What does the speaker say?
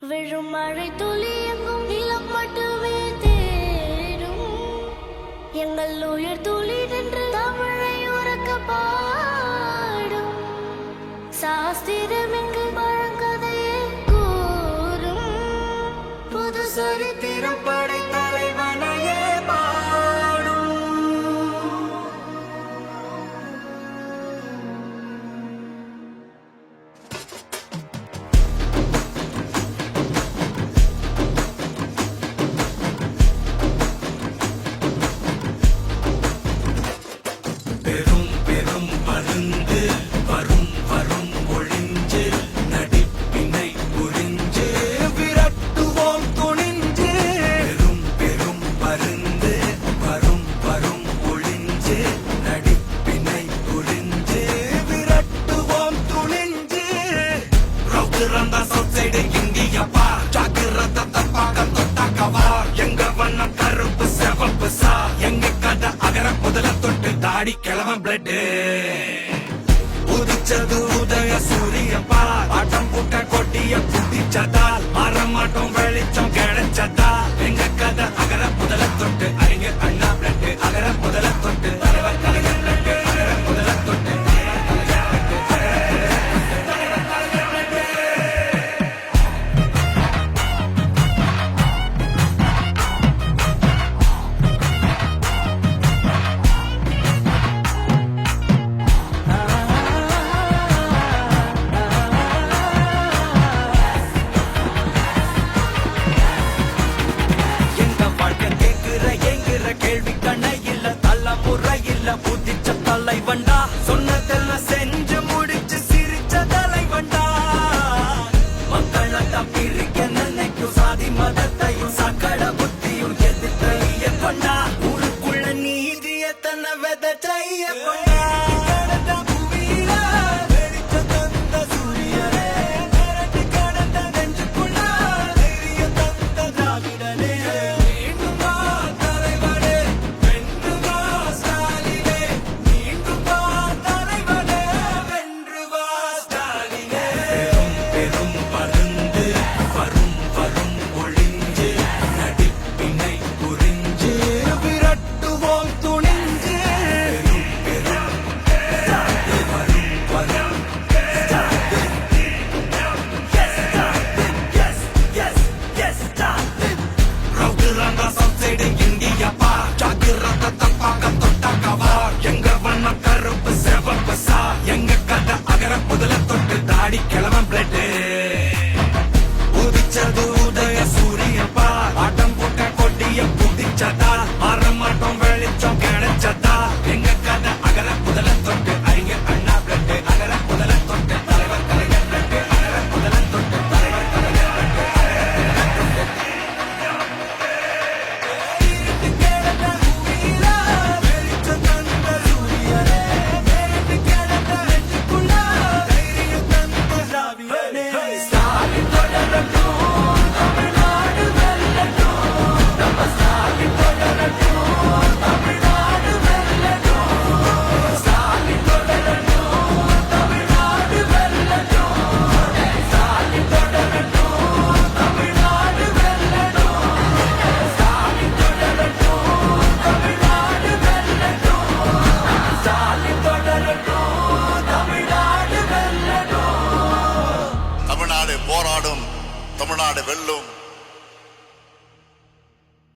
விழும் மழை துளி எங்கும் நிலம் மட்டுமே தேடும் எங்கள் உயிர் துளி நின்று தமிழை உறக்க பாடும் சாஸ்திரம் எங்கு பழங்கதையே கூறும் புது சரித்திரம் படைத்த தலைவனையே பாடும். பெரும் பெரும் பருந்து வரும் வரும் ஒளிஞ்சு நடிப்பினை புரிஞ்சு விரட்டுவோம் துணிஞ்சு. பெரும் பெரும் பருந்து வரும் வரும் ஒளிஞ்சு நடிப்பினை புரிஞ்சு விரட்டுவோம் துணிஞ்சு. ரவுத்திரந்தா சவுத் சைடு இந்தியப்பா ஜாக்கிரத தப்பாக்கம் தொட்டாக்கவா. எங்க வண்ணம் கருப்பு செவப்பு சா எங்க கதை அகர முதல தொட்டு தாடி கிழவன் பிளட் உதிச்சது உதய சூரியப்பா. ஆட்டம் பூட்ட கொட்டிய புட்டிச்சதால் மாறமாட்டோம் வெளிச்சம் கிடைச்சதா. எங்க கதை அகர முதல தொட்டு அறிஞர் அண்ணா பிளட் அகர முதல தொட்டு தலைவர் கலைஞர் பிளட் அகர முதல தொட்டு. புதிச்ச தலைவண்டா சொன்னதெல்லாம் செஞ்சு முடிச்சு சிரிச்ச தலைவண்டா. மக்கள பிரிக்க நினைக்கும் சாதி மதத்தையும் சக்கட புத்தியும் எதிர்த்தைய கொண்டா. ஊருக்குள்ள நீதிய தன்னை விதைச்சைய கொண்டா. கிழவன் பிளட் உதிச்சது உதய சூரியப்பா. ஆட்டம் போட்ட கொட்டிய புதிச்சதா மாறமாட்டோம் வெளிச்சம் கிடைச்சதா. எங்க கதை அகர முதல தொட்டு அறிஞர் அண்ணா பிளட் அகர முதல தொட்டு தலைவர் கலைஞர் பிளட் அகர முதல தொட்டு தலைவர் கலைஞர் தமிழ்நாடு போராடும், தமிழ்நாடு வெல்லும்.